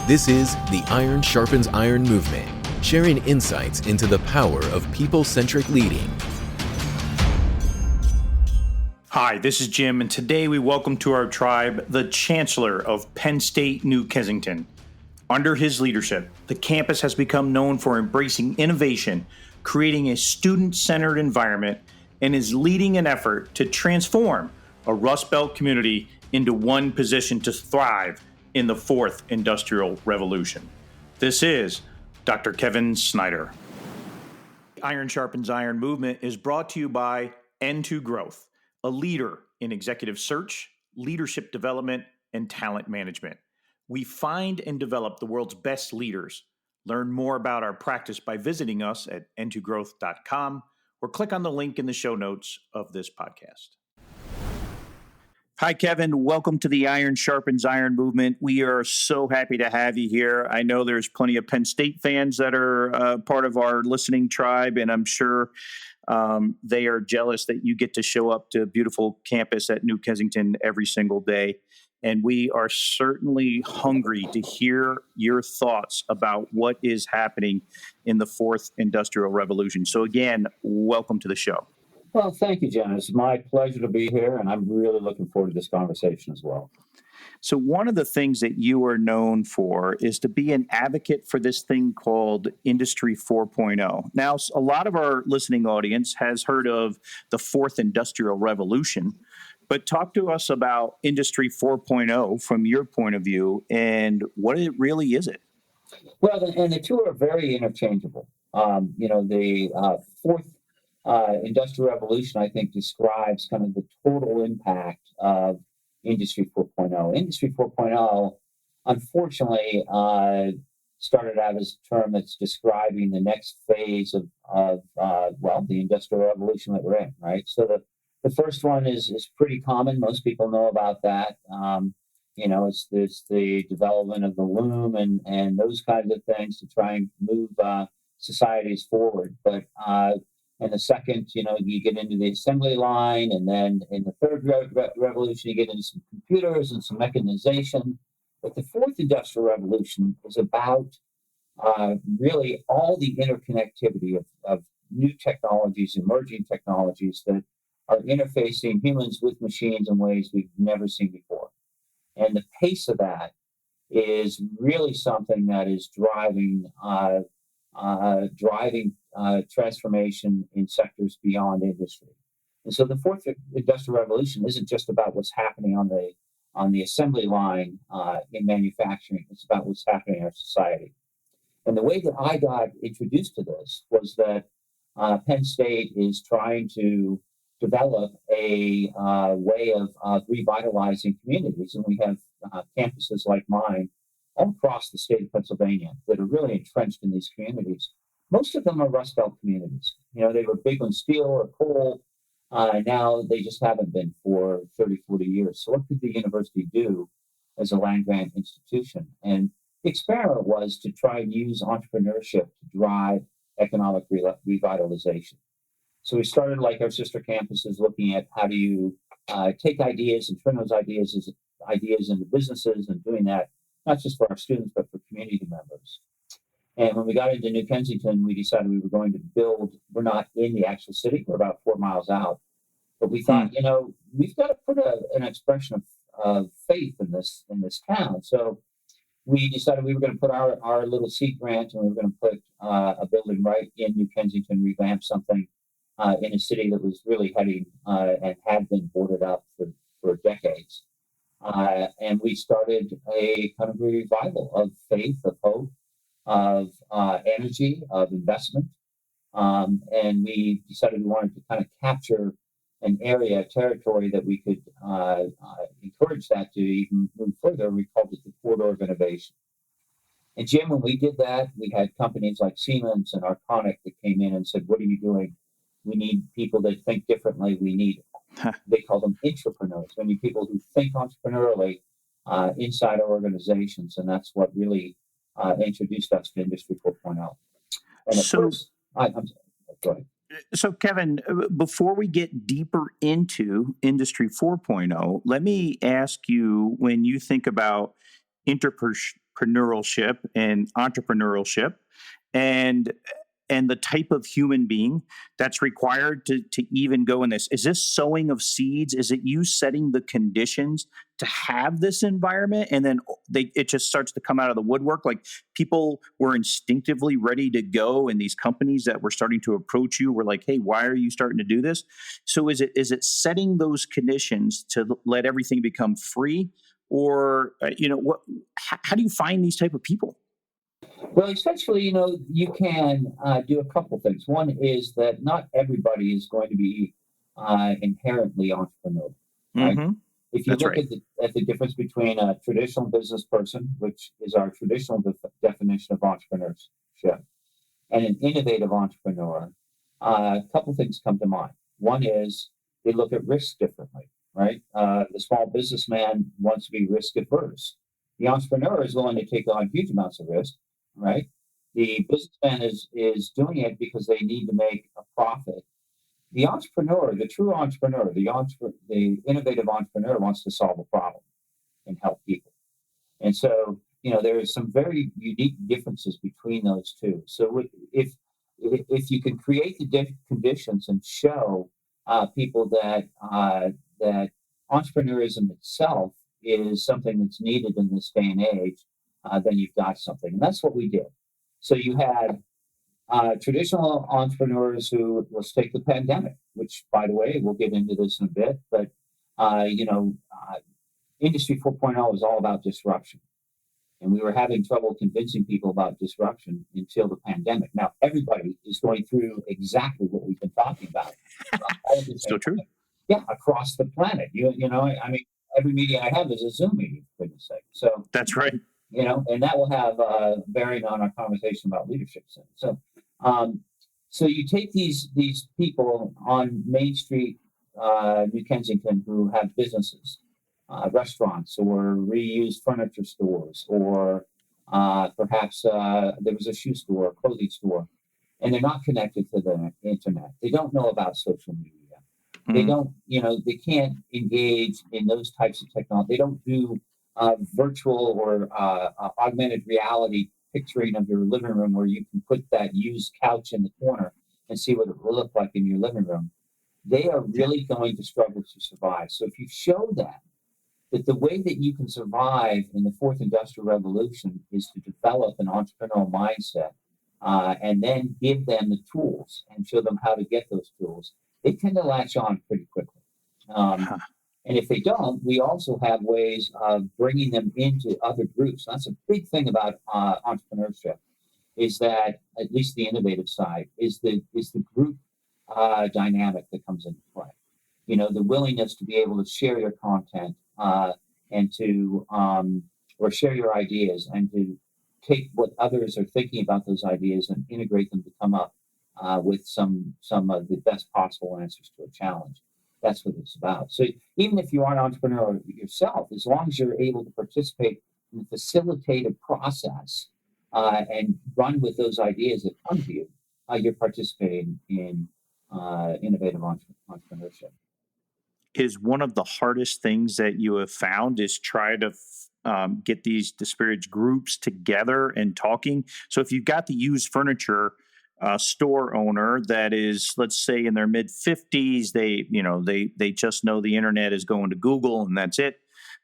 This is the Iron Sharpens Iron Movement, sharing insights into the power of people-centric leading. Hi, this is Jim, and today we welcome to our tribe the Chancellor of Penn State, New Kensington. Under his leadership, the campus has become known for embracing innovation, creating a student-centered environment, and is leading an effort to transform a Rust Belt community into one positioned to thrive in the fourth industrial revolution. This is Dr. Kevin Snider. Iron Sharpens Iron Movement is brought to you by N2 Growth, a leader in executive search, leadership development, and talent management. We find and develop the world's best leaders. Learn more about our practice by visiting us at n2growth.com or click on the link in the show notes of this podcast. Hi, Kevin. Welcome to the Iron Sharpens Iron Movement. We are so happy to have you here. I know there's plenty of Penn State fans that are part of our listening tribe, and I'm sure they are jealous that you get to show up to beautiful campus at New Kensington every single day. And we are certainly hungry to hear your thoughts about what is happening in the fourth industrial revolution. So again, welcome to the show. Well, thank you, Jen. It's my pleasure to be here, and I'm really looking forward to this conversation as well. So one of the things that you are known for is to be an advocate for this thing called Industry 4.0. Now, a lot of our listening audience has heard of the fourth industrial revolution, but talk to us about Industry 4.0 from your point of view, and what it really is it? Well, and the two are very interchangeable. The fourth industrial revolution, I think, describes kind of the total impact of Industry 4.0. Industry 4.0, unfortunately, started out as a term that's describing the next phase of the industrial revolution that we're in, right? So the first one is pretty common. Most people know about that. It's the development of the loom and those kinds of things to try and move societies forward. But and the second, you get into the assembly line, and then in the third revolution, you get into some computers and some mechanization. But the fourth industrial revolution is about really all the interconnectivity of new technologies, emerging technologies that are interfacing humans with machines in ways we've never seen before. And the pace of that is really something that is driving transformation in sectors beyond industry. And so the fourth industrial revolution isn't just about what's happening on the assembly line in manufacturing. It's about what's happening in our society. And the way that I got introduced to this was that Penn State is trying to develop a way of revitalizing communities. And we have campuses like mine all across the state of Pennsylvania that are really entrenched in these communities. Most of them are Rust Belt communities. They were big on steel or coal. Now they just haven't been for 30, 40 years. So what could the university do as a land-grant institution? And the experiment was to try and use entrepreneurship to drive economic revitalization. So we started, like our sister campuses, looking at how do you take ideas and turn those ideas into businesses, and doing that not just for our students, but for community members. And when we got into New Kensington, we decided we were going to build. We're not in the actual city. We're about 4 miles out. But we thought, we've got to put an expression of faith in this town. So we decided we were going to put our little seed grant, and we were going to put a building right in New Kensington, revamp something in a city that was really heading and had been boarded up for decades. And we started a kind of revival of faith, of hope, of energy, of investment. And we decided we wanted to kind of capture an area, a territory that we could encourage that to even move further. We called it the Corridor of Innovation. And Jim, when we did that, we had companies like Siemens and Arconic that came in and said, "What are you doing? We need people that think differently. We need," they call them entrepreneurs. We need people who think entrepreneurially inside our organizations. And that's what really introduced us to Industry 4.0. And of course, I'm sorry, go ahead. So, Kevin, before we get deeper into Industry 4.0, let me ask you, when you think about entrepreneurship and entrepreneurship, and the type of human being that's required to even go in this. Is this sowing of seeds? Is it you setting the conditions to have this environment, and then it just starts to come out of the woodwork? Like, people were instinctively ready to go, and these companies that were starting to approach you were like, hey, why are you starting to do this? So is it setting those conditions to let everything become free? Or, how do you find these type of people? Well, essentially, you can do a couple things. One is that not everybody is going to be inherently entrepreneurial, right? Mm-hmm. If you That's look right. at the difference between a traditional business person, which is our traditional definition of entrepreneurship, and an innovative entrepreneur, a couple things come to mind. One is they look at risk differently, right? The small businessman wants to be risk averse. The entrepreneur is willing to take on huge amounts of risk, right? The businessman is doing it because they need to make a profit. The entrepreneur, the true entrepreneur, the innovative entrepreneur wants to solve a problem and help people. And so, there are some very unique differences between those two. So if you can create the conditions and show people that entrepreneurism itself is something that's needed in this day and age, then you've got something. And that's what we did. So you had traditional entrepreneurs who, let's take the pandemic, which, by the way, we'll get into this in a bit, but Industry 4.0 is all about disruption. And we were having trouble convincing people about disruption until the pandemic. Now, everybody is going through exactly what we've been talking about. Still true. Yeah, across the planet. I mean, every meeting I have is a Zoom meeting, for goodness sake. So that's right. And that will have bearing on our conversation about leadership. So you take these people on Main Street, New Kensington, who have businesses, restaurants, or reused furniture stores, or perhaps there was a shoe store, a clothing store, and they're not connected to the internet. They don't know about social media. They don't, they can't engage in those types of technology. They don't do virtual or augmented reality picturing of your living room where you can put that used couch in the corner and see what it will look like in your living room. They are really going to struggle to survive. So if you show them that the way that you can survive in the fourth industrial revolution is to develop an entrepreneurial mindset and then give them the tools and show them how to get those tools, they tend to latch on pretty quickly. And if they don't, we also have ways of bringing them into other groups. That's a big thing about entrepreneurship, is that, at least the innovative side, is the group dynamic that comes into play. The willingness to be able to share your content and to or share your ideas and to take what others are thinking about those ideas and integrate them to come up with some of the best possible answers to a challenge. That's what it's about. So even if you aren't an entrepreneur yourself, as long as you're able to participate in the facilitated process and run with those ideas that come to you, you're participating in innovative entrepreneurship. Is one of the hardest things that you have found is try to get these disparate groups together and talking? So if you've got the used furniture store owner that is, let's say, in their mid 50s, they just know the internet is going to Google and that's it.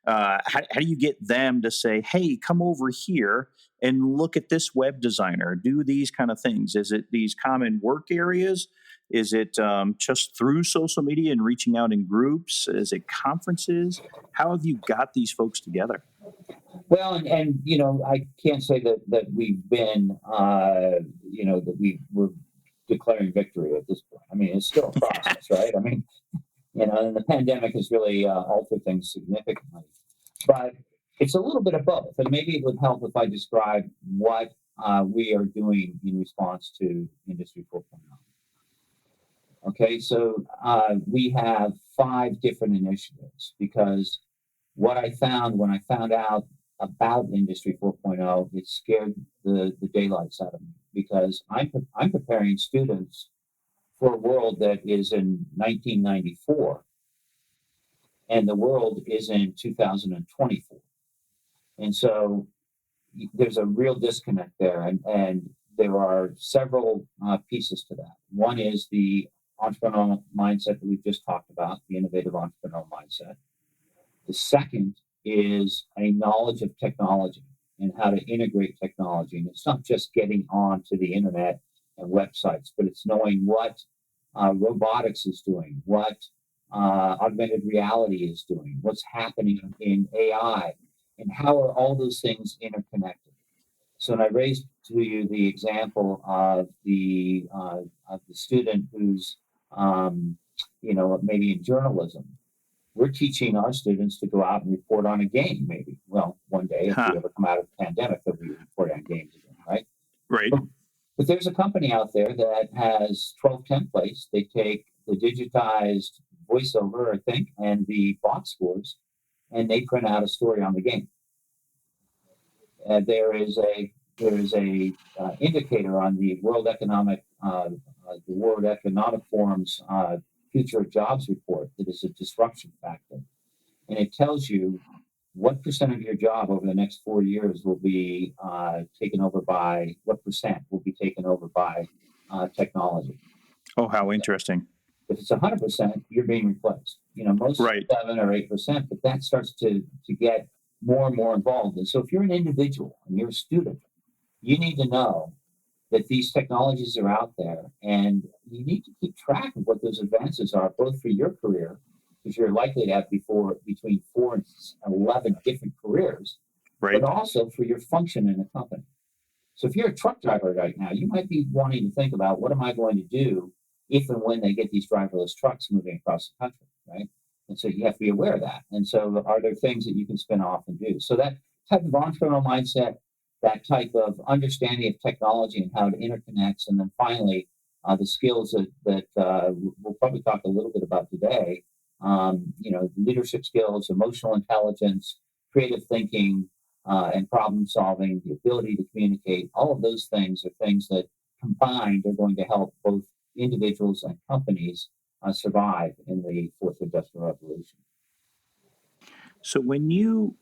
How do you get them to say, hey, come over here and look at this web designer, do these kind of things? Is it these common work areas? Is it just through social media and reaching out in groups? Is it conferences? How have you got these folks together? Well, and I can't say that we've been, that we're declaring victory at this point. I mean, it's still a process, right? I mean, and the pandemic has really altered things significantly. But it's a little bit of both. And maybe it would help if I describe what we are doing in response to Industry 4.0. Okay, so we have 5 different initiatives, because what I found when I found out about Industry 4.0, it scared the daylights out of me, because I'm preparing students for a world that is in 1994, and the world is in 2024. And so there's a real disconnect there, and there are several pieces to that. One is the entrepreneurial mindset that we've just talked about, the innovative entrepreneurial mindset. The second is a knowledge of technology and how to integrate technology. And it's not just getting onto the internet and websites, but it's knowing what robotics is doing, what augmented reality is doing, what's happening in AI, and how are all those things interconnected. So when I raised to you the example of the student who's maybe in journalism, we're teaching our students to go out and report on a game, maybe. Well, one day, if we ever come out of the pandemic, that we report on games again, right? Right. But there's a company out there that has 12 templates. They take the digitized voiceover, I think, and the box scores, and they print out a story on the game. There is a indicator on the World Economic Forum's Future of Jobs report that is a disruption factor, and it tells you what percent of your job over the next 4 years will be taken over by technology. Oh, how interesting! If it's 100%, you're being replaced. Most right. 7 or 8%, but that starts to get more and more involved. And so if you're an individual and you're a student, you need to know that these technologies are out there, and you need to keep track of what those advances are, both for your career, because you're likely to have between 4 and 11 different careers, right, but also for your function in a company. So if you're a truck driver right now, you might be wanting to think about, what am I going to do if and when they get these driverless trucks moving across the country, right? And so you have to be aware of that. And so are there things that you can spin off and do? So that type of entrepreneurial mindset, that type of understanding of technology and how it interconnects, and then finally, the skills that we'll probably talk a little bit about today, leadership skills, emotional intelligence, creative thinking, and problem solving, the ability to communicate, all of those things are things that combined are going to help both individuals and companies survive in the fourth industrial revolution. So when you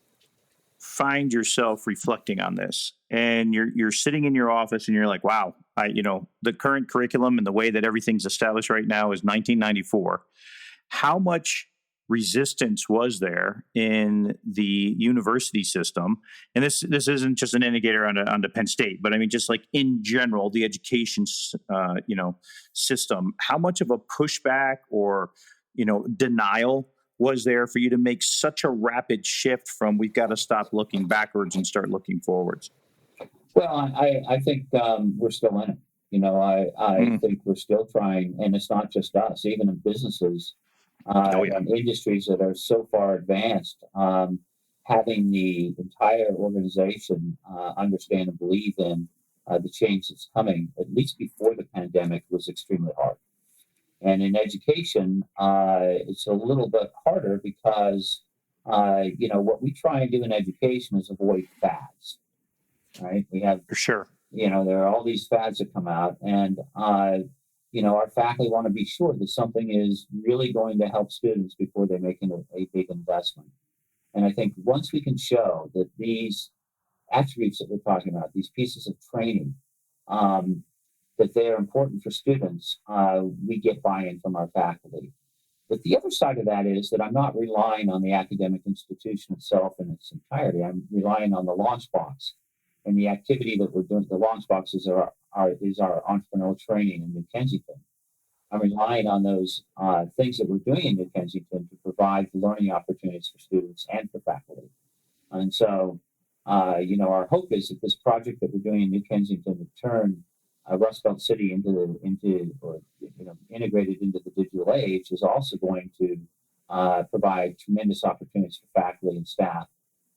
find yourself reflecting on this, and you're sitting in your office and you're like, wow, the current curriculum and the way that everything's established right now is 1994. How much resistance was there in the university system? And this isn't just an indicator on the Penn State, but I mean, just like in general, the education, system, how much of a pushback or, denial was there for you to make such a rapid shift from we've got to stop looking backwards and start looking forwards? Well, I think we're still in it. I think we're still trying, and it's not just us, even in businesses and industries that are so far advanced, having the entire organization understand and believe in the change that's coming, at least before the pandemic, was extremely hard. And in education, it's a little bit harder because, what we try and do in education is avoid fads, right? We have, for sure, there are all these fads that come out, and, our faculty want to be sure that something is really going to help students before they're making a big investment. And I think once we can show that these attributes that we're talking about, these pieces of training, that they're important for students, we get buy-in from our faculty. But the other side of that is that I'm not relying on the academic institution itself in its entirety. I'm relying on the Launchbox and the activity that we're doing. The Launchbox is our entrepreneurial training in New Kensington. I'm relying on those things that we're doing in New Kensington to provide learning opportunities for students and for faculty. And so, our hope is that this project that we're doing in New Kensington to turn Rust Belt City integrated into the digital age is also going to provide tremendous opportunities for faculty and staff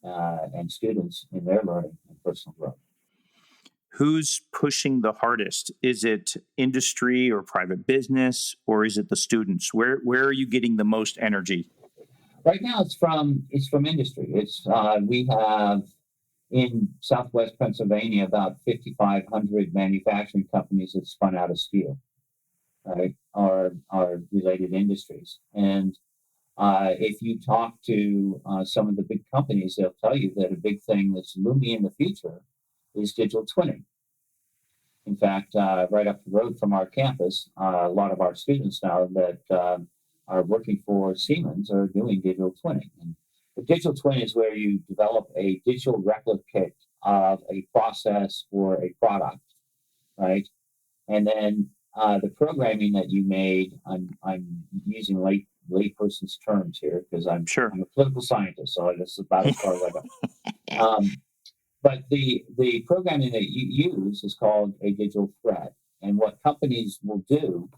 and students in their learning and personal growth. Who's pushing the hardest? Is it industry or private business, or is it the students? Where are you getting the most energy? Right now, it's from industry. We have in Southwest Pennsylvania about 5,500 manufacturing companies that spun out of steel, right, or related industries. And If you talk to some of the big companies, they'll tell you that a big thing that's looming in the future is digital twinning. In fact, right up the road from our campus, a lot of our students now that are working for Siemens are doing digital twinning. And the digital twin is where you develop a digital replicate of a process or a product, right? And then the programming that you made, I'm using layperson's terms here because I'm a political scientist, so this is about as far as I go. But the programming that you use is called a digital thread. And what companies will do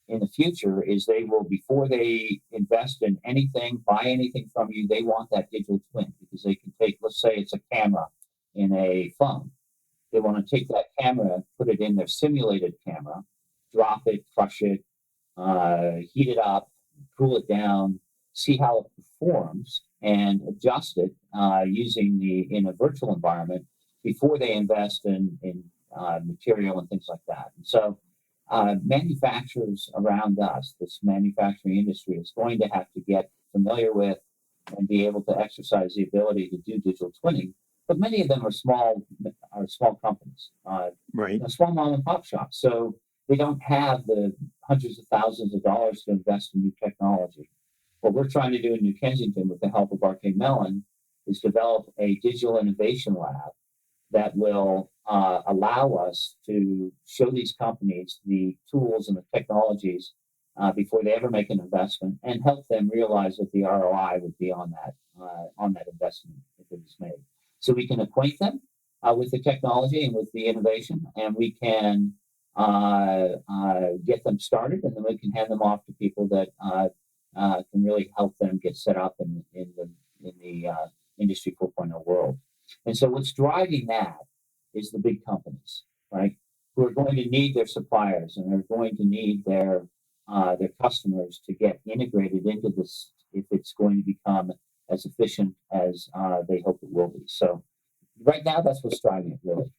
in the future is they will, before they invest in anything, buy anything from you, they want that digital twin because they can take, let's say it's a camera in a phone. They want to take that camera, put it in their simulated camera, drop it, crush it, heat it up, cool it down, see how it performs, and adjust it in a virtual environment before they invest in material and things like that. And so manufacturers around us, this manufacturing industry, is going to have to get familiar with and be able to exercise the ability to do digital twinning. But many of them are small companies, right? Small mom and pop shops. So they don't have the hundreds of thousands of dollars to invest in new technology. What we're trying to do in New Kensington with the help of Arcade Mellon is develop a digital innovation lab that will allow us to show these companies the tools and the technologies before they ever make an investment and help them realize what the ROI would be on that investment if it is made. So we can acquaint them with the technology and with the innovation, and we can get them started, and then we can hand them off to people that can really help them get set up in the Industry 4.0 world. And so what's driving that is the big companies, right, who are going to need their suppliers and are going to need their customers to get integrated into this if it's going to become as efficient as they hope it will be. So right now, that's what's driving it, really.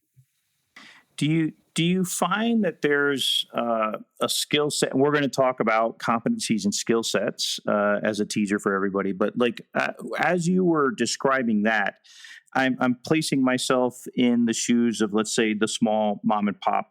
Do you find that there's a skill set? We're going to talk about competencies and skill sets as a teaser for everybody. But as you were describing that, I'm placing myself in the shoes of, let's say, the small mom and pop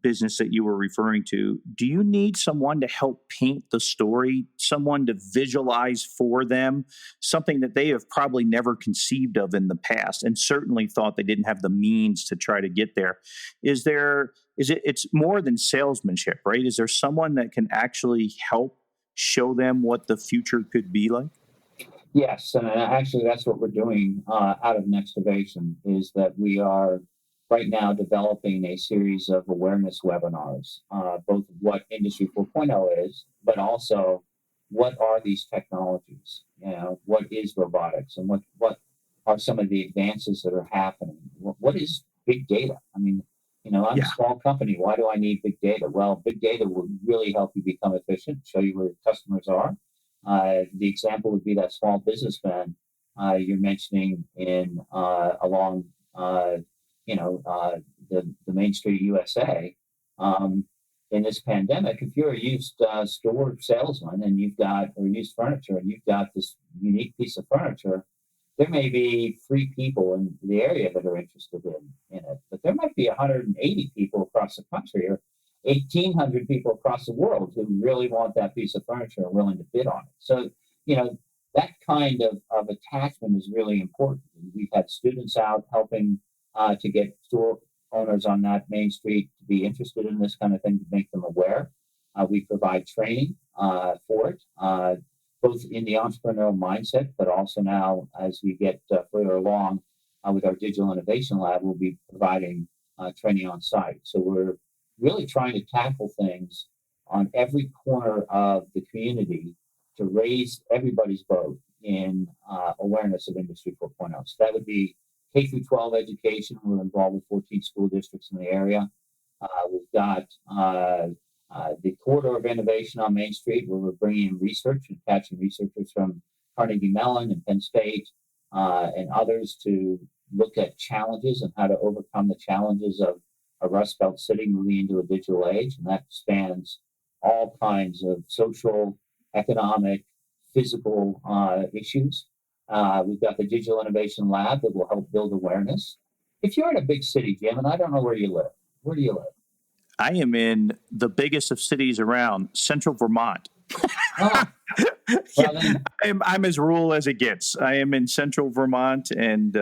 business that you were referring to. Do you need someone to help paint the story, someone to visualize for them something that they have probably never conceived of in the past and certainly thought they didn't have the means to try to get there? It's more than salesmanship, right? Is there someone that can actually help show them what the future could be like? Yes, and actually that's what we're doing out of Nextivation, is that we are right now developing a series of awareness webinars, both of what Industry 4.0 is, but also what are these technologies? What is robotics, and what are some of the advances that are happening? What is big data? I mean, I'm a small company. Why do I need big data? Well, big data will really help you become efficient, show you where your customers are. The example would be that small businessman you're mentioning along the Main Street USA. In this pandemic, if you're a used store salesman and used furniture, and you've got this unique piece of furniture, there may be 3 people in the area that are interested in it, but there might be 180 people across the country or 1,800 people across the world who really want that piece of furniture and are willing to bid on it. So, that kind of attachment is really important. We've had students out helping to get store owners on that Main Street to be interested in this kind of thing, to make them aware. We provide training for it, both in the entrepreneurial mindset, but also now as we get further along with our digital innovation lab, we'll be providing training on site. So we're really trying to tackle things on every corner of the community to raise everybody's boat in awareness of Industry 4.0. So that would be K through 12 education. We're involved with 14 school districts in the area. We've got the corridor of innovation on Main Street, where we're bringing in research and catching researchers from Carnegie Mellon and Penn State and others to look at challenges and how to overcome the challenges of a Rust Belt city moving into a digital age. And that spans all kinds of social economic, physical issues. We've got the Digital Innovation Lab that will help build awareness. If you're in a big city, Jim, and I don't know where you live, where do you live? I am in the biggest of cities around, central Vermont. Oh, well, then, I'm as rural as it gets. I am in central Vermont, and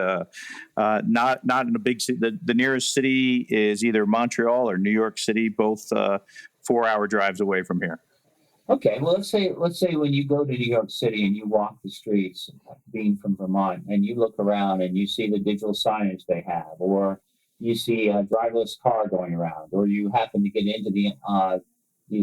not in a big city. The nearest city is either Montreal or New York City, both 4-hour drives away from here. okay. Well, let's say when you go to New York City and you walk the streets, being from Vermont, and you look around and you see the digital signage they have, or you see a driverless car going around, or you happen to get into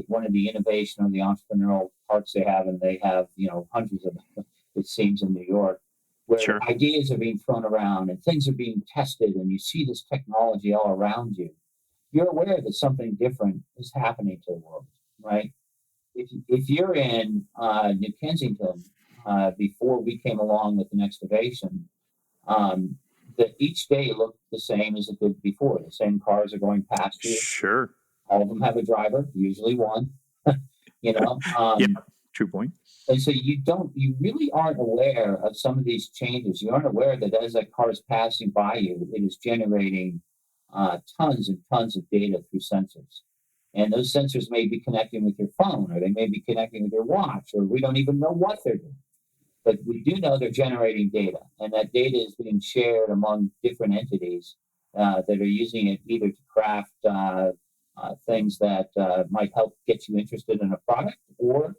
one of the innovation or the entrepreneurial parks they have, and they have hundreds of them, it seems, in New York, where Sure. ideas are being thrown around and things are being tested, and you see this technology all around you. You're aware that something different is happening to the world, right? If you're in New Kensington, before we came along with an excavation, that each day looked the same as it did before. The same cars are going past you. Sure. All of them have a driver, usually one. Yeah, true point. And so you really aren't aware of some of these changes. You aren't aware that as that car is passing by you, it is generating tons and tons of data through sensors. And those sensors may be connecting with your phone, or they may be connecting with your watch, or we don't even know what they're doing. But we do know they're generating data, and that data is being shared among different entities that are using it either to craft things that might help get you interested in a product, or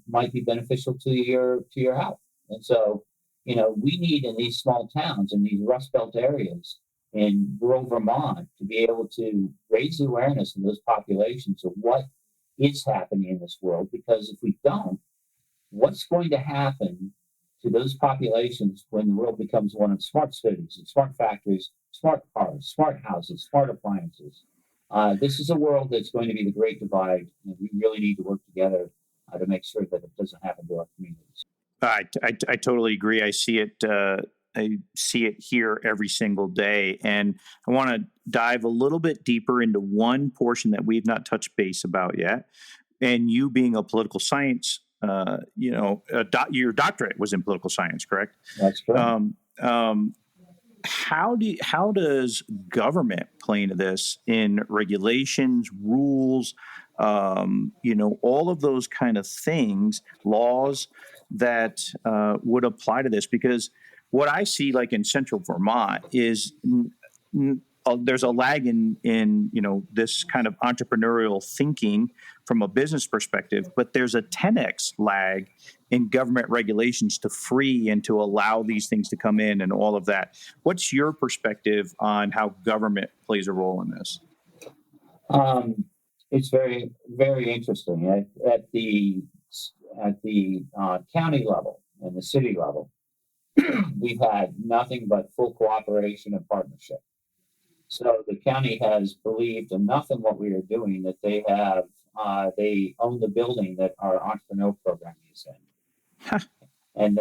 might be beneficial to your health. And so, we need in these small towns, in these Rust Belt areas, in rural Vermont, to be able to raise the awareness in those populations of what is happening in this world. Because if we don't, what's going to happen to those populations when the world becomes one of smart cities and smart factories, smart cars, smart houses, smart appliances? This is a world that's going to be the great divide, and we really need to work together to make sure that it doesn't happen to our communities. I totally agree. I see it here every single day. And I want to dive a little bit deeper into one portion that we've not touched base about yet. And you being a political science, your doctorate was in political science, correct? That's correct. How does government play into this in regulations, rules, all of those kind of things, laws that would apply to this? Because what I see, like in central Vermont, is there's a lag in this kind of entrepreneurial thinking from a business perspective, but there's a 10x lag in government regulations to free and to allow these things to come in and all of that. What's your perspective on how government plays a role in this? It's very, very interesting. At the county level and the city level, we've had nothing but full cooperation and partnership. So the county has believed enough in what we are doing that they own the building that our entrepreneurial program is in. And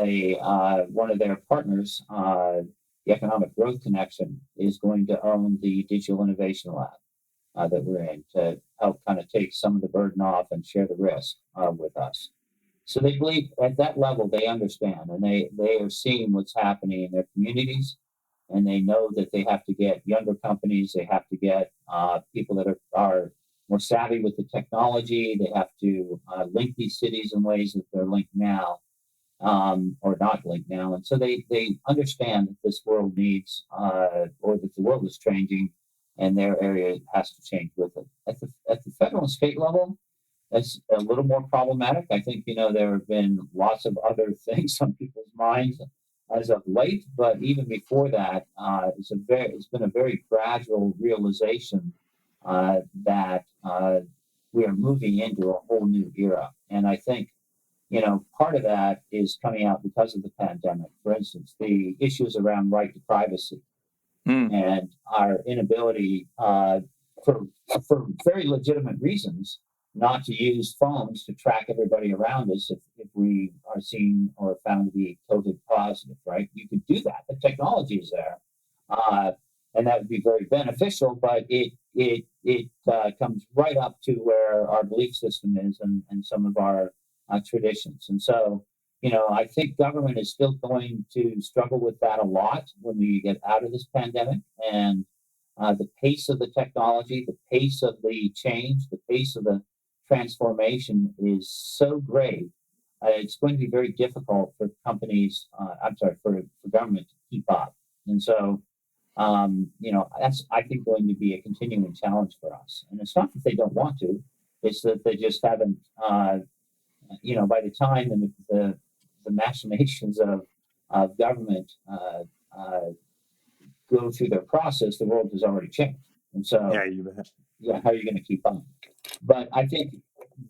one of their partners, the Economic Growth Connection, is going to own the Digital Innovation Lab that we're in, to help kind of take some of the burden off and share the risk with us. So they believe at that level, they understand, and they are seeing what's happening in their communities, and they know that they have to get younger companies, they have to get people that are more savvy with the technology, they have to link these cities in ways that they're linked now, or not linked now. And so they understand that this world needs, or that the world is changing, and their area has to change with it. At the federal and state level, that's a little more problematic. I think, there have been lots of other things on people's minds as of late, but even before that, it's been a very gradual realization that we are moving into a whole new era. And I think, part of that is coming out because of the pandemic. For instance, the issues around right to privacy and our inability, for very legitimate reasons, not to use phones to track everybody around us if we are seen or found to be COVID positive, right? You could do that. The technology is there. And that would be very beneficial, but it comes right up to where our belief system is and some of our traditions. And so, I think government is still going to struggle with that a lot when we get out of this pandemic. And the pace of the technology, the pace of the change, the pace of the transformation is so great. It's going to be very difficult for for government to keep up. And so, that's, I think, going to be a continuing challenge for us. And it's not that they don't want to, it's that they just haven't, by the time the machinations of government go through their process, the world has already changed. And so, how are you going to keep up? But I think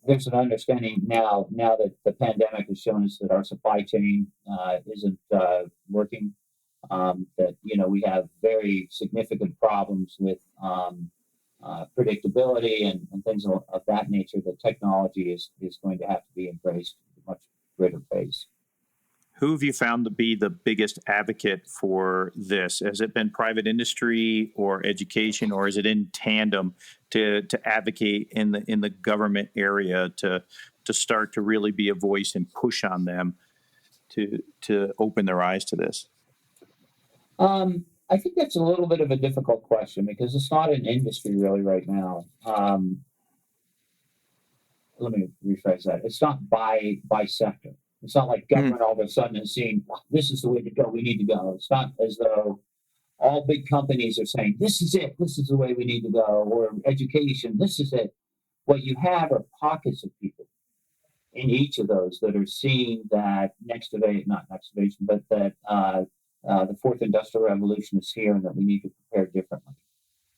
there's an understanding now that the pandemic has shown us that our supply chain isn't working, that, we have very significant problems with predictability and things of that nature. That technology is going to have to be embraced at a much greater pace. Who have you found to be the biggest advocate for this? Has it been private industry or education, or is it in tandem to advocate in the government area to start to really be a voice and push on them to open their eyes to this? I think that's a little bit of a difficult question because it's not an industry really right now. Let me rephrase that. It's not by sector. It's not like government all of a sudden is seeing, this is the way to go, we need to go. It's not as though all big companies are saying, this is it, this is the way we need to go, or education, this is it. What you have are pockets of people in each of those that are seeing that that the fourth industrial revolution is here and that we need to prepare differently.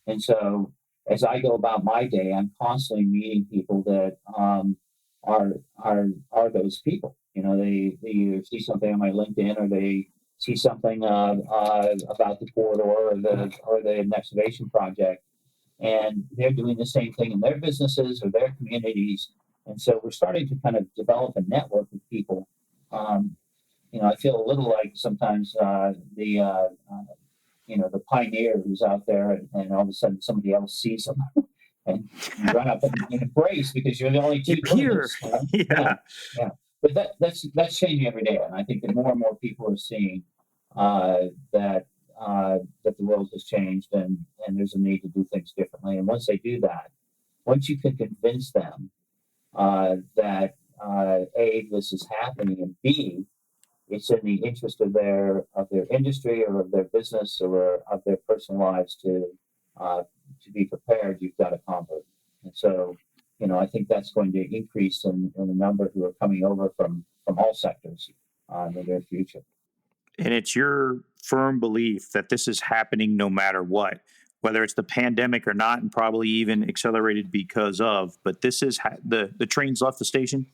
And so as I go about my day, I'm constantly meeting people that are those people. They either see something on my LinkedIn or they see something about the corridor or the excavation project, and they're doing the same thing in their businesses or their communities. And so we're starting to kind of develop a network of people. I feel a little like sometimes the pioneer who's out there, and all of a sudden somebody else sees them. And you run up and embrace because you're the only two here. Yeah. But that's changing every day, and I think that more and more people are seeing that the world has changed, and there's a need to do things differently. And once they do that, once you can convince them that A, this is happening, and B, it's in the interest of their industry or of their business or of their personal lives to be prepared, you've got a convert. And so, I think that's going to increase in the number who are coming over from all sectors in the near future. And it's your firm belief that this is happening no matter what, whether it's the pandemic or not, and probably even accelerated because of, but this is the train's left the station?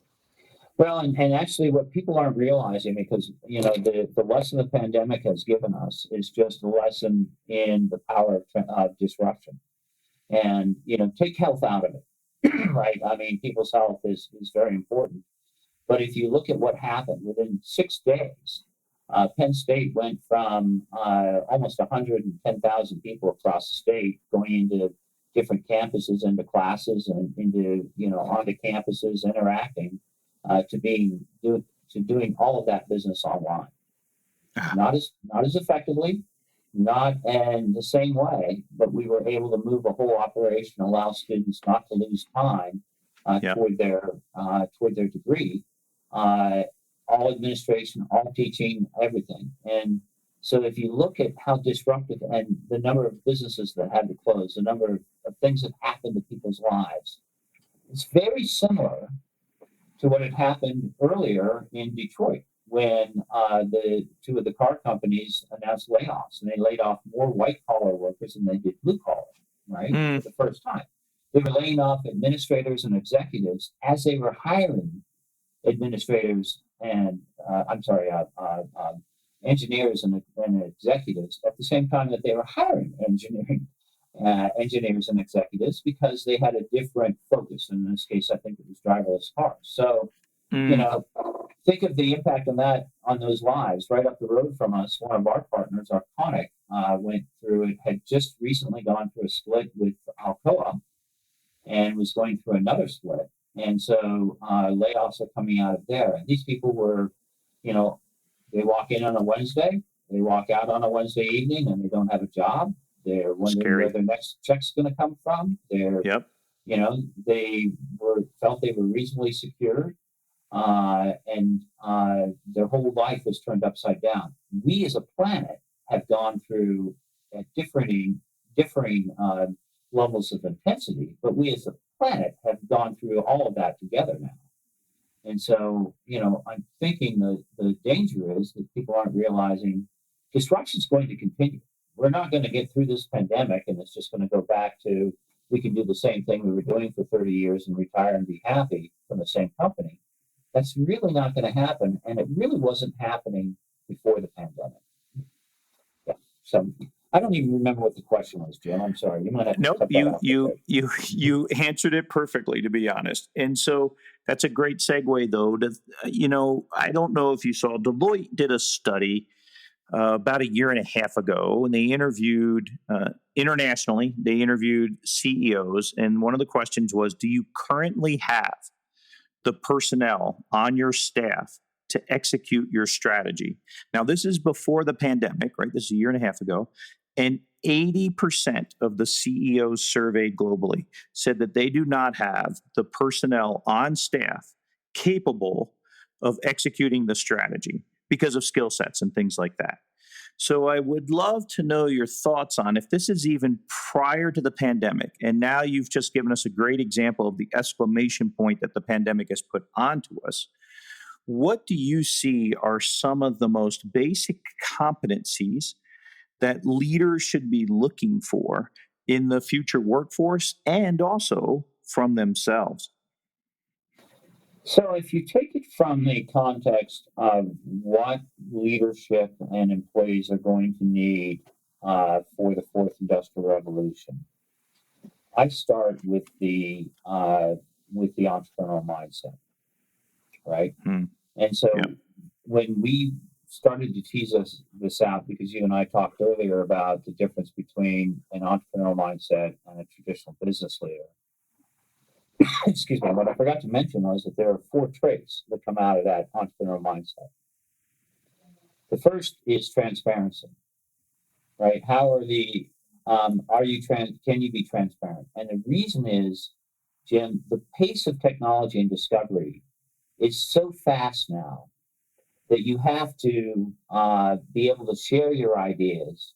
Well, and actually what people aren't realizing, because, the lesson the pandemic has given us is just a lesson in the power of disruption. And, take health out of it, right? I mean, people's health is very important. But if you look at what happened within 6 days, Penn State went from almost 110,000 people across the state going into different campuses, into classes, and into, onto campuses, interacting, to doing all of that business online. Not as effectively, not in the same way, but we were able to move a whole operation, allow students not to lose time toward their degree. All administration, all teaching, everything. And so if you look at how disruptive and the number of businesses that had to close, the number of things that happened to people's lives, it's very similar to what had happened earlier in Detroit when the two of the car companies announced layoffs, and they laid off more white-collar workers than they did blue-collar, right, for the first time. They were laying off administrators and executives as they were hiring administrators and engineers and executives at the same time that they were hiring engineers and executives, because they had a different focus. And in this case, I think it was driverless cars. So, think of the impact on those lives. Right up the road from us, one of our partners, Arconic, had just recently gone through a split with Alcoa and was going through another split. And so layoffs are coming out of there. And these people were, they walk in on a Wednesday, they walk out on a Wednesday evening, and they don't have a job. They're wondering where their next check's going to come from. Yep. They felt they were reasonably secure, and their whole life was turned upside down. We as a planet have gone through differing levels of intensity, but we as a planet have gone through all of that together now. And so, I'm thinking the danger is that people aren't realizing disruption is going to continue. We're not going to get through this pandemic and it's just going to go back to, we can do the same thing we were doing for 30 years and retire and be happy from the same company. That's really not going to happen. And it really wasn't happening before the pandemic. Yeah. So I don't even remember what the question was, Jim. I'm sorry. You might have to cut that out. You answered it perfectly, to be honest. And so that's a great segue, though. I don't know if you saw, Deloitte did a study about a year and a half ago, and they interviewed internationally. They interviewed CEOs, and one of the questions was, do you currently have the personnel on your staff to execute your strategy? Now, this is before the pandemic, right? This is a year and a half ago. And 80% of the CEOs surveyed globally said that they do not have the personnel on staff capable of executing the strategy because of skill sets and things like that. So I would love to know your thoughts on if this is even prior to the pandemic, and now you've just given us a great example of the exclamation point that the pandemic has put onto us. What do you see are some of the most basic competencies that leaders should be looking for in the future workforce and also from themselves? So if you take it from the context of what leadership and employees are going to need for the fourth industrial revolution, I start with the entrepreneurial mindset, right? And so when we started to tease this out, because you and I talked earlier about the difference between an entrepreneurial mindset and a traditional business leader. Excuse me. What I forgot to mention was that there are 4 traits that come out of that entrepreneurial mindset. The first is transparency, right? Can you be transparent? And the reason is, Jim, the pace of technology and discovery is so fast now that you have to be able to share your ideas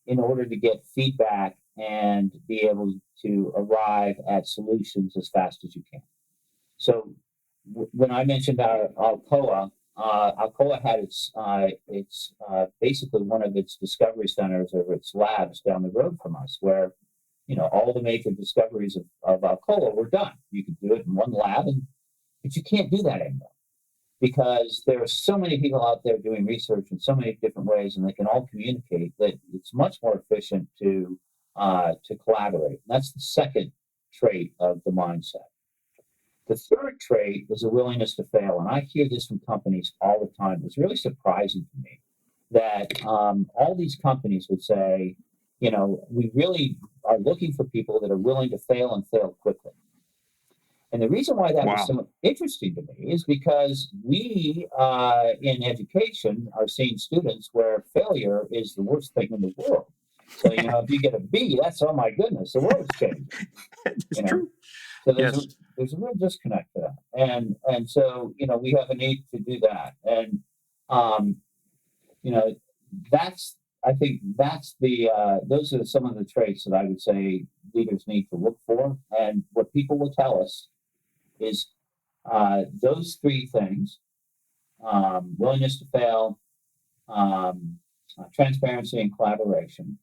in order to get feedback and be able to arrive at solutions as fast as you can. So when I mentioned Alcoa had its basically one of its discovery centers or its labs down the road from us, where all the major discoveries of Alcoa were done. You could do it in one lab, but you can't do that anymore, because there are so many people out there doing research in so many different ways, and they can all communicate, that it's much more efficient to collaborate. And that's the second trait of the mindset. The third trait is a willingness to fail. And I hear this from companies all the time. It's really surprising to me that all these companies would say, we really are looking for people that are willing to fail and fail quickly. And the reason why that was so interesting to me is because we, in education, are seeing students where failure is the worst thing in the world. So, if you get a B, that's, oh my goodness, the world's changing. It's true. So there's a real disconnect to that. And so, we have a need to do that. And, those are some of the traits that I would say leaders need to look for. And what people will tell us is those 3 things: willingness to fail, transparency, and collaboration.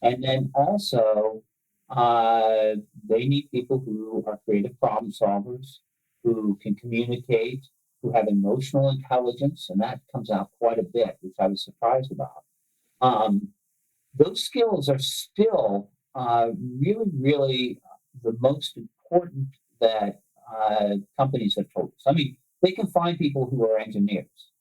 And then also, they need people who are creative problem solvers, who can communicate, who have emotional intelligence, and that comes out quite a bit, which I was surprised about. Those skills are still really, really the most important that companies have told us. I mean, they can find people who are engineers,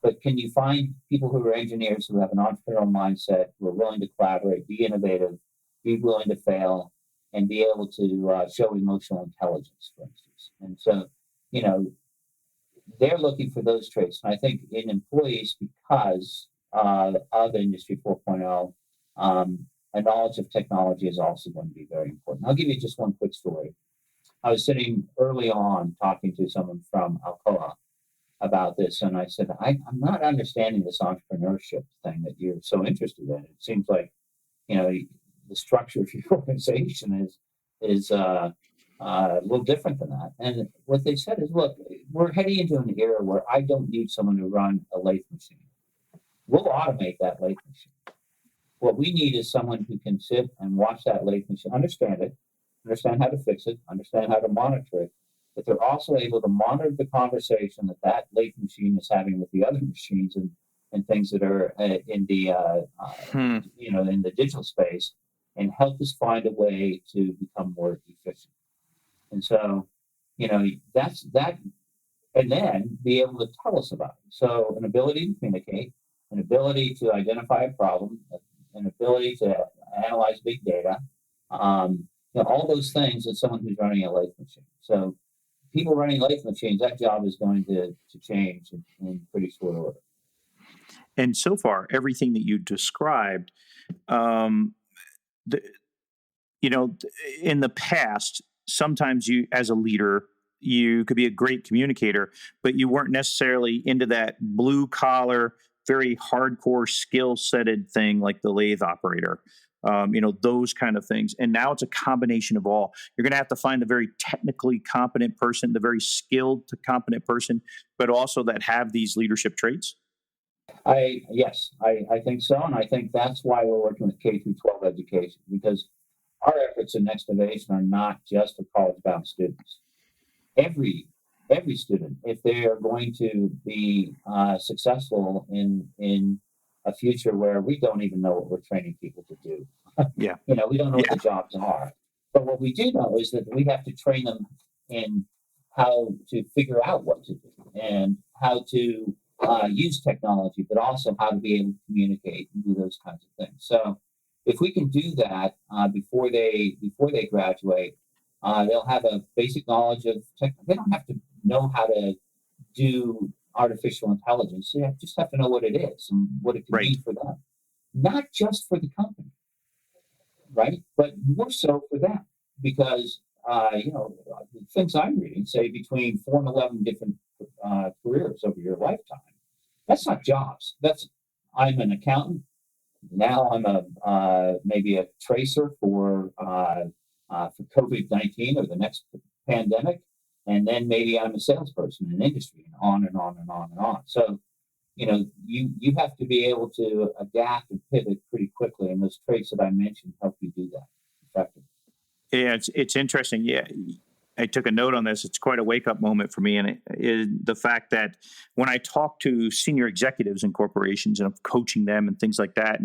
but can you find people who are engineers who have an entrepreneurial mindset, who are willing to collaborate, be innovative, be willing to fail, and be able to show emotional intelligence, for instance? And so, you know, they're looking for those traits. And I think in employees, because of Industry 4.0, a knowledge of technology is also going to be very important. I'll give you just one quick story. I was sitting early on talking to someone from Alcoa about this, and I said, I'm not understanding this entrepreneurship thing that you're so interested in. It seems like, you know, the structure of your organization is a little different than that. And what they said is, look, we're heading into an era where I don't need someone to run a lathe machine. We'll automate that lathe machine. What we need is someone who can sit and watch that lathe machine, understand it, understand how to fix it, understand how to monitor it, but they're also able to monitor the conversation that that lathe machine is having with the other machines and things that are in the you know, in the digital space, and help us find a way to become more efficient. And so, you know, that's that, and then be able to tell us about it. So an ability to communicate, an ability to identify a problem, an ability to analyze big data, you know, all those things that someone who's running a lathe machine. So people running lathe machines, that job is going to change in pretty short order. And so far, everything that you described, you know, in the past, sometimes you, as a leader, you could be a great communicator, but you weren't necessarily into that blue collar, very hardcore skill setted thing like the lathe operator, you know, those kind of things. And now it's a combination of all. You're going to have to find the very technically competent person, the very skilled to competent person, but also that have these leadership traits. Yes, I think so. And I think that's why we're working with K through 12 education, because our efforts in Next Innovation are not just for college-bound students. Every student, if they are going to be successful in a future where we don't even know what we're training people to do, Yeah, you know, we don't know what the jobs are. But what we do know is that we have to train them in how to figure out what to do and how to use technology, but also how to be able to communicate and do those kinds of things. So if we can do that before they graduate, they'll have a basic knowledge of tech. They don't have to know how to do artificial intelligence. They just have to know what it is and what it can mean for them, not just for the company, right? But more so for them, because you know, the things I'm reading say between 4 and 11 different careers over your lifetime. That's not jobs. I'm an accountant. Now I'm maybe a tracer for COVID-19 or the next pandemic, and then maybe I'm a salesperson in industry, and on and on and on and on. So, you know, you have to be able to adapt and pivot pretty quickly, and those traits that I mentioned help you do that effectively. Yeah, it's interesting. Yeah, I took a note on this. It's quite a wake-up moment for me, and it is the fact that when I talk to senior executives in corporations and I'm coaching them and things like that,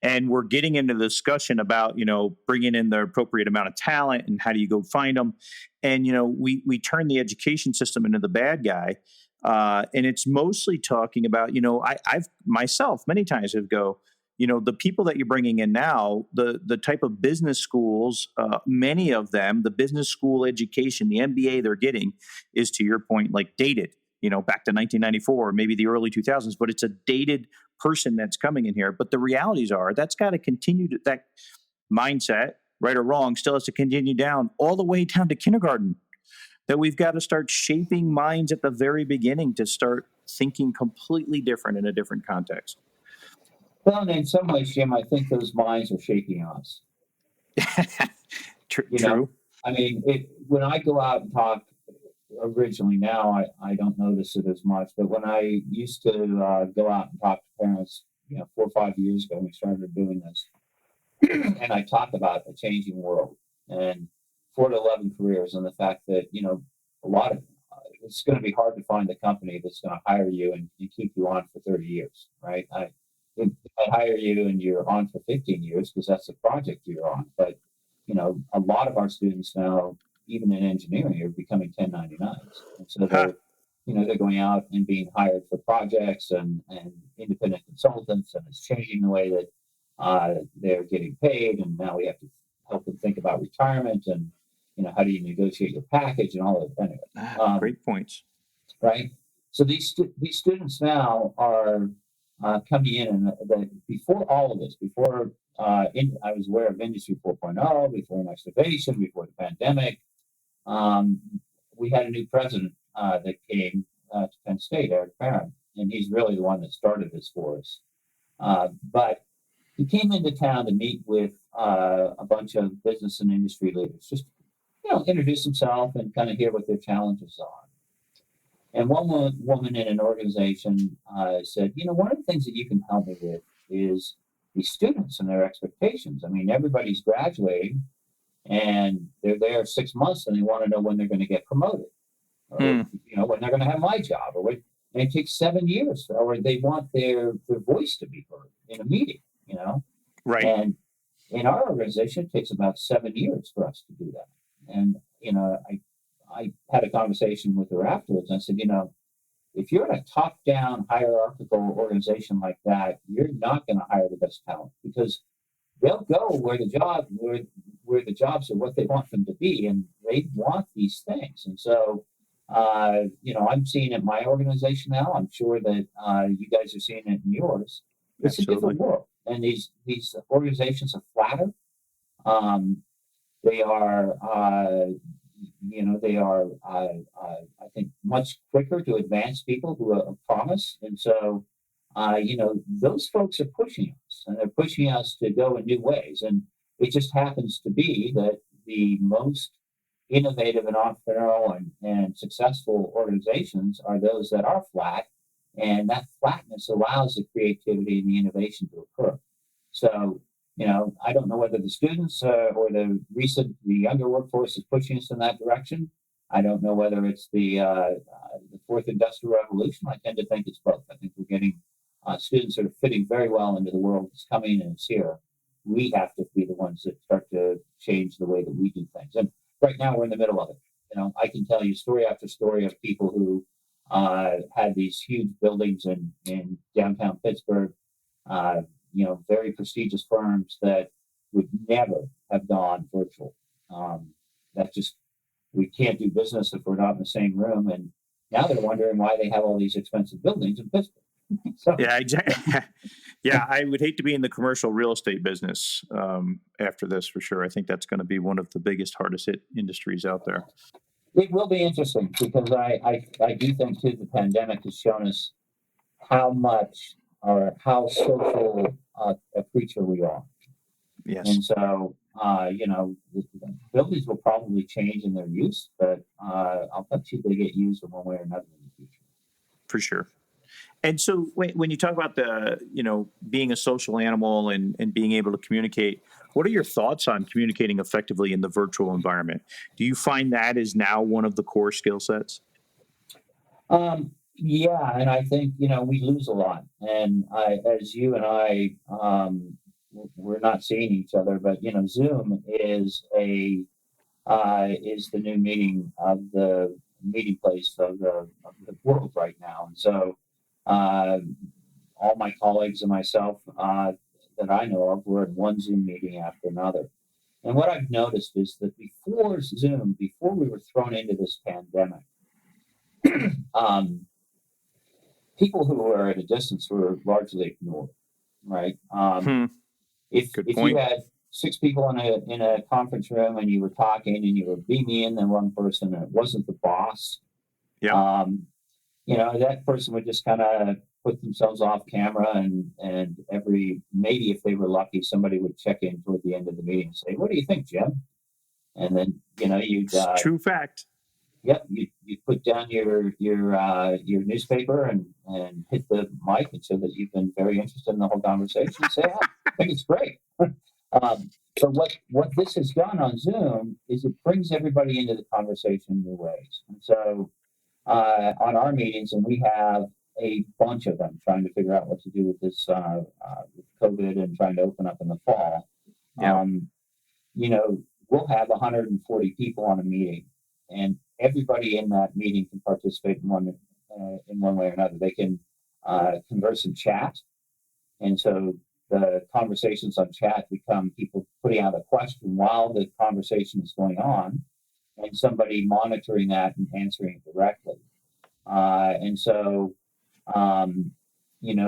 and we're getting into the discussion about, you know, bringing in the appropriate amount of talent and how do you go find them, and you know, we turn the education system into the bad guy, and it's mostly talking about, you know, I've myself many times have go, you know, the people that you're bringing in now, the type of business schools, many of them, the business school education, the MBA they're getting is, to your point, like dated, you know, back to 1994, maybe the early 2000s, but it's a dated person that's coming in here. But the realities are that's got to continue to, that mindset, right or wrong, still has to continue down all the way down to kindergarten, that we've got to start shaping minds at the very beginning to start thinking completely different in a different context. Well, and in some ways, Jim, I think those minds are shaping us. True. Know? I mean, when I go out and talk, originally, now I don't notice it as much, but when I used to go out and talk to parents, you know, 4 or 5 years ago, when we started doing this, and I talk about a changing world and 4 to 11 careers, and the fact that, you know, a lot of it's going to be hard to find a company that's going to hire you and keep you on for 30 years, right? I hire you and you're on for 15 years because that's the project you're on. But, you know, a lot of our students now, even in engineering, are becoming 1099s. And so they're, you know, they're going out and being hired for projects and independent consultants, and it's changing the way that they're getting paid. And now we have to help them think about retirement. And, how do you negotiate your package and all that. Anyway, Great points. right? So these students now are coming in, and before all of this, before I was aware of Industry 4.0, before excavation, before the pandemic, we had a new president that came to Penn State, Eric Barron, and he's really the one that started this for us. But he came into town to meet with a bunch of business and industry leaders, just introduce himself and kind of hear what their challenges are. And one woman in an organization said, one of the things that you can help me with is these students and their expectations. I mean, everybody's graduating and they're there 6 months and they want to know when they're going to get promoted, or when they're going to have my job, and it takes 7 years, or they want their voice to be heard in a meeting, Right. And in our organization, it takes about 7 years for us to do that. And, I had a conversation with her afterwards. I said, if you're in a top-down hierarchical organization like that, you're not going to hire the best talent, because they'll go where the jobs are what they want them to be, and they want these things. And so, I'm seeing it in my organization now. I'm sure that you guys are seeing it in yours. It's Absolutely. a different world, and these organizations are flatter. They are, I think, much quicker to advance people who are promise. And so, those folks are pushing us, and they're pushing us to go in new ways. And it just happens to be that the most innovative and entrepreneurial and successful organizations are those that are flat, and that flatness allows the creativity and the innovation to occur. So, I don't know whether the students or the younger workforce is pushing us in that direction. I don't know whether it's the fourth industrial revolution. I tend to think it's both. I think we're getting students that are fitting very well into the world that's coming and it's here. We have to be the ones that start to change the way that we do things. And right now we're in the middle of it. I can tell you story after story of people who had these huge buildings in downtown Pittsburgh, very prestigious firms that would never have gone virtual. We can't do business if we're not in the same room. And now they're wondering why they have all these expensive buildings in Pittsburgh. So, Yeah, exactly. Yeah, I would hate to be in the commercial real estate business after this, for sure. I think that's going to be one of the biggest, hardest hit industries out there. it will be interesting, because I do think too the pandemic has shown us how much or how social a creature we are. Yes, And so, the buildings will probably change in their use, but I'll bet you they get used in one way or another in the future. for sure. And so when you talk about being a social animal and being able to communicate, what are your thoughts on communicating effectively in the virtual environment? Do you find that is now one of the core skill sets? Yeah, and I think we lose a lot. And as you and I, we're not seeing each other, but Zoom is the new meeting place of the world right now. And so all my colleagues and myself that I know of were in one Zoom meeting after another. And what I've noticed is that before Zoom, before we were thrown into this pandemic, people who were at a distance were largely ignored, right? If you had 6 people in a conference room and you were talking and you were beaming in than one person and it wasn't the boss, that person would just kind of put themselves off camera, and maybe if they were lucky, somebody would check in toward the end of the meeting and say, "What do you think, Jim?" And then you'd true fact. Yep, you put down your newspaper and hit the mic and show that you've been very interested in the whole conversation. And say, I think it's great. So what this has done on Zoom is it brings everybody into the conversation in new ways. And so on our meetings, and we have a bunch of them trying to figure out what to do with this with COVID and trying to open up in the fall. Yeah. We'll have 140 people on a meeting, and everybody in that meeting can participate in one way or another. They can converse in chat, and so the conversations on chat become people putting out a question while the conversation is going on, and somebody monitoring that and answering it directly. And so,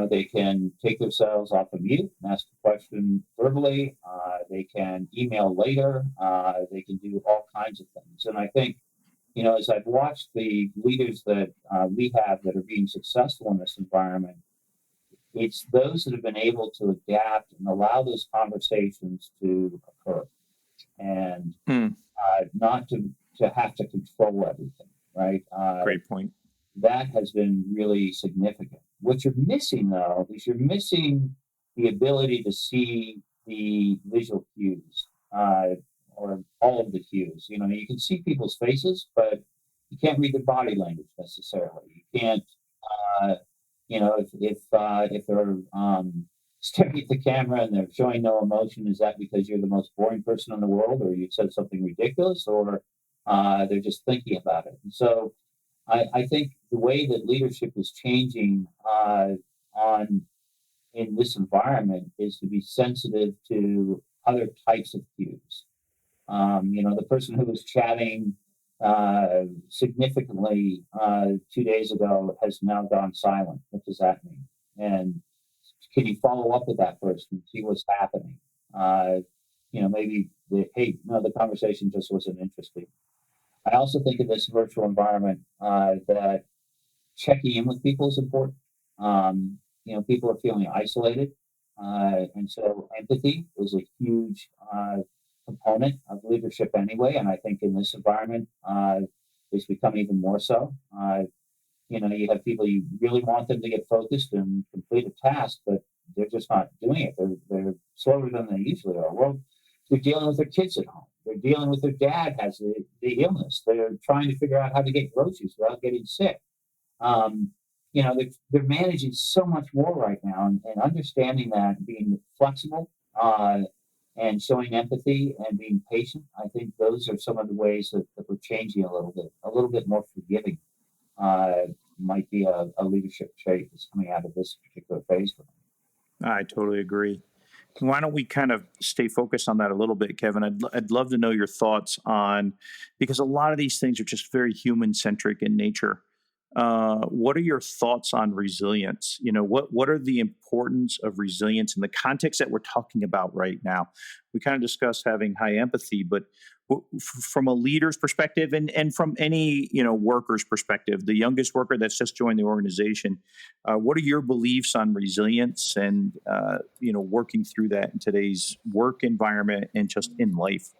they can take themselves off of mute and ask a question verbally. They can email later. They can do all kinds of things. And I think, as I've watched the leaders that we have that are being successful in this environment, it's those that have been able to adapt and allow those conversations to occur and not to have to control everything, right? Great point. That has been really significant. What you're missing, though, is you're missing the ability to see the visual cues or all of the cues. You can see people's faces, but you can't read their body language necessarily. You can't, if they're staring at the camera and they're showing no emotion, is that because you're the most boring person in the world, or you said something ridiculous, or they're just thinking about it? And so I think the way that leadership is changing in this environment is to be sensitive to other types of cues. The person who was chatting significantly 2 days ago has now gone silent. What does that mean? And can you follow up with that person, see what's happening? Maybe the conversation just wasn't interesting. I also think in this virtual environment that checking in with people is important. People are feeling isolated. And so empathy is a huge component of leadership anyway. And I think in this environment, it's become even more so. You have people, you really want them to get focused and complete a task, but they're just not doing it. They're slower than they usually are. Well, they're dealing with their kids at home. They're dealing with their dad has the illness. They're trying to figure out how to get groceries without getting sick. They're managing so much more right now, and understanding that, and being flexible and showing empathy and being patient. I think those are some of the ways that we're changing a little bit more forgiving. Might be a leadership trait that's coming out of this particular phase for me. I totally agree. Why don't we kind of stay focused on that a little bit, Kevin? I'd love to know your thoughts on, because a lot of these things are just very human-centric in nature. What are your thoughts on resilience? What are the importance of resilience in the context that we're talking about right now? We kind of discussed having high empathy, but from a leader's perspective and from any, worker's perspective, the youngest worker that's just joined the organization, what are your beliefs on resilience and, working through that in today's work environment and just in life?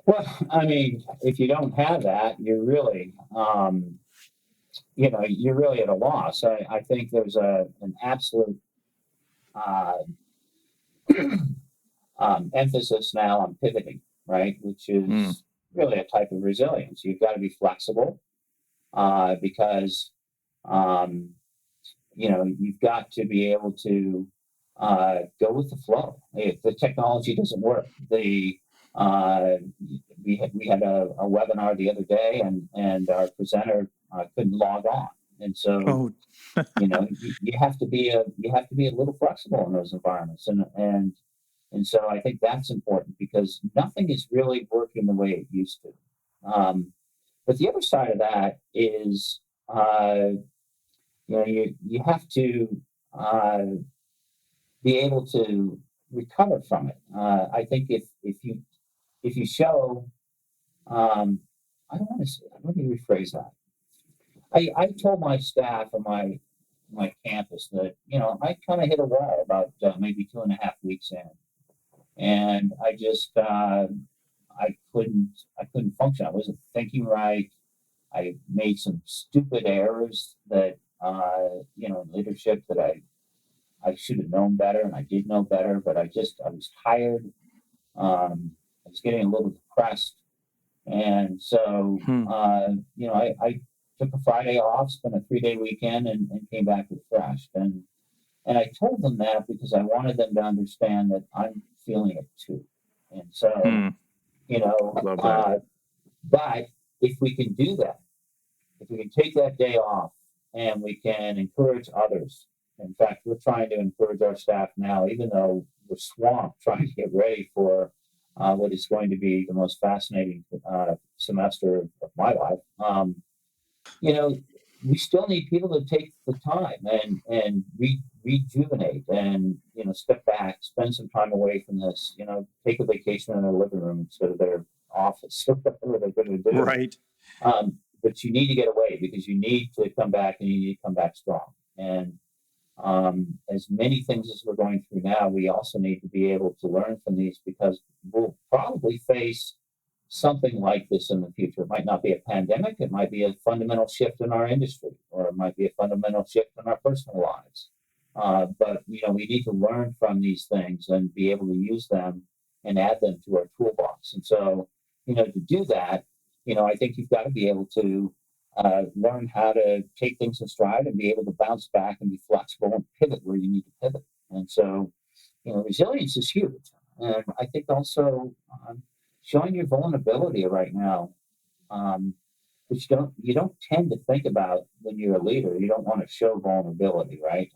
Well, I mean, if you don't have that, you're really, you're really at a loss. I think there's an absolute emphasis now on pivoting, right? Which is really a type of resilience. You've got to be flexible because, you've got to be able to go with the flow. If the technology doesn't work, we had a webinar the other day, and our presenter couldn't log on, and so you have to be a little flexible in those environments, and so I think that's important because nothing is really working the way it used to. But the other side of that is you have to be able to recover from it. I think if you show, let me rephrase that. I told my staff and my campus that, I kind of hit a wall about maybe 2.5 weeks in. And I just, I couldn't function. I wasn't thinking right. I made some stupid errors that, in leadership that I should have known better, and I did know better, but I was tired. I was getting a little depressed. And so, I took a Friday off, spent a 3-day weekend, and came back refreshed. And I told them that because I wanted them to understand that I'm feeling it too. And so, but if we can do that, if we can take that day off and we can encourage others. In fact, we're trying to encourage our staff now, even though we're swamped trying to get ready for what is going to be the most fascinating semester of my life. You know, we still need people to take the time and rejuvenate and, step back, spend some time away from this, take a vacation in their living room instead of their office or whatever they're going to do. Right. But you need to get away because you need to come back and you need to come back strong. And as many things as we're going through now, we also need to be able to learn from these because we'll probably face something like this in the future. It might not be a pandemic. It might be a fundamental shift in our industry, or it might be a fundamental shift in our personal lives. But we need to learn from these things and be able to use them and add them to our toolbox. And so, to do that, I think you've got to be able to learn how to take things in stride and be able to bounce back and be flexible and pivot where you need to pivot. And so, resilience is huge. And I think also showing your vulnerability right now, which you don't tend to think about when you're a leader. You don't want to show vulnerability, right?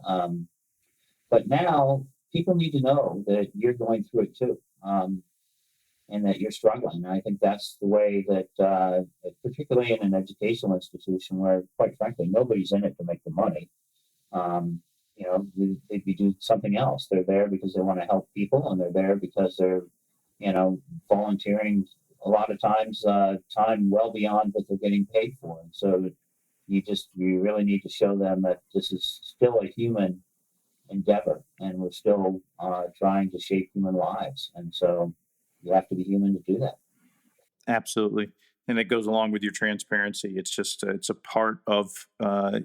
But now people need to know that you're going through it too, and that you're struggling. And I think that's the way that, particularly in an educational institution where, quite frankly, nobody's in it to make the money. They'd be doing something else. They're there because they want to help people, and they're there because they're volunteering a lot of times, time well beyond what they're getting paid for. And so you really need to show them that this is still a human endeavor and we're still trying to shape human lives. And so you have to be human to do that. Absolutely. And it goes along with your transparency. It's just, it's a part of, a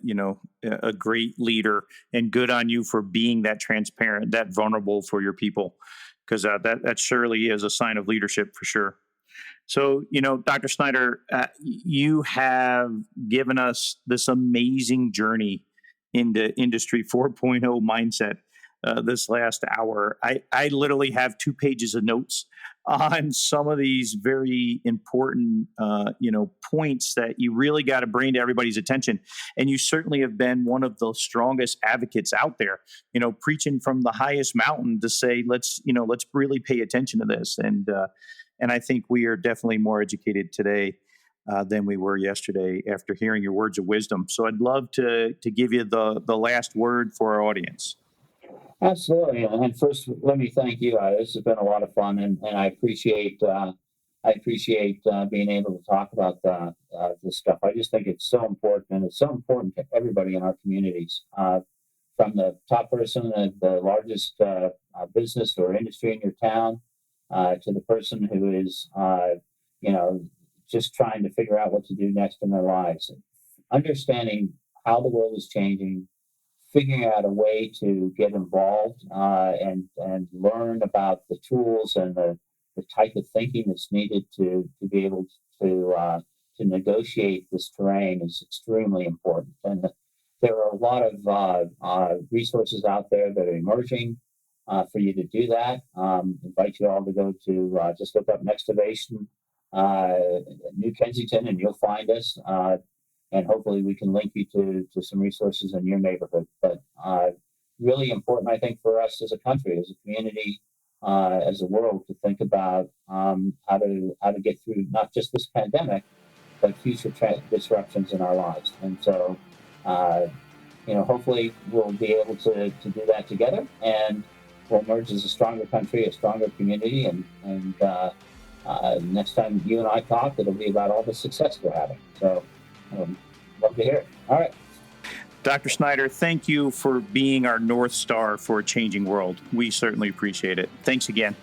great leader, and good on you for being that transparent, that vulnerable for your people, because that surely is a sign of leadership for sure. So, Dr. Snider, you have given us this amazing journey into Industry 4.0 mindset this last hour. I literally have 2 pages of notes on some of these very important, points that you really got to bring to everybody's attention. And you certainly have been one of the strongest advocates out there, preaching from the highest mountain to say, let's really pay attention to this. And I think we are definitely more educated today than we were yesterday after hearing your words of wisdom. So I'd love to give you the last word for our audience. Absolutely. And first, let me thank you. This has been a lot of fun, and I appreciate being able to talk about this stuff. I just think it's so important, and it's so important to everybody in our communities, from the top person at the largest business or industry in your town, to the person who is, just trying to figure out what to do next in their lives. Understanding how the world is changing, figuring out a way to get involved and learn about the tools and the type of thinking that's needed to be able to negotiate this terrain is extremely important. And there are a lot of resources out there that are emerging for you to do that. Invite you all to go to just look up Nextivation New Kensington, and you'll find us. And hopefully we can link you to some resources in your neighborhood. But really important, I think, for us as a country, as a community, as a world, to think about how to get through not just this pandemic, but future disruptions in our lives. And so, hopefully we'll be able to do that together, and we'll emerge as a stronger country, a stronger community. And next time you and I talk, it'll be about all the success we're having. So. Love to hear it. All right. Dr. Snider, thank you for being our North Star for a changing world. We certainly appreciate it. Thanks again.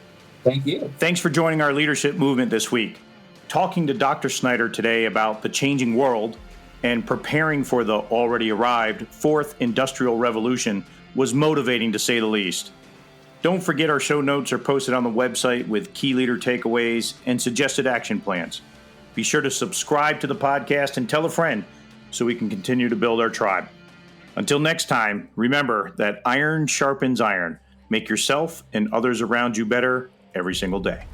Thank you. Thanks for joining our leadership movement this week. Talking to Dr. Snider today about the changing world and preparing for the already arrived fourth industrial revolution was motivating, to say the least. Don't forget, our show notes are posted on the website with key leader takeaways and suggested action plans. Be sure to subscribe to the podcast and tell a friend so we can continue to build our tribe. Until next time, remember that iron sharpens iron. Make yourself and others around you better every single day.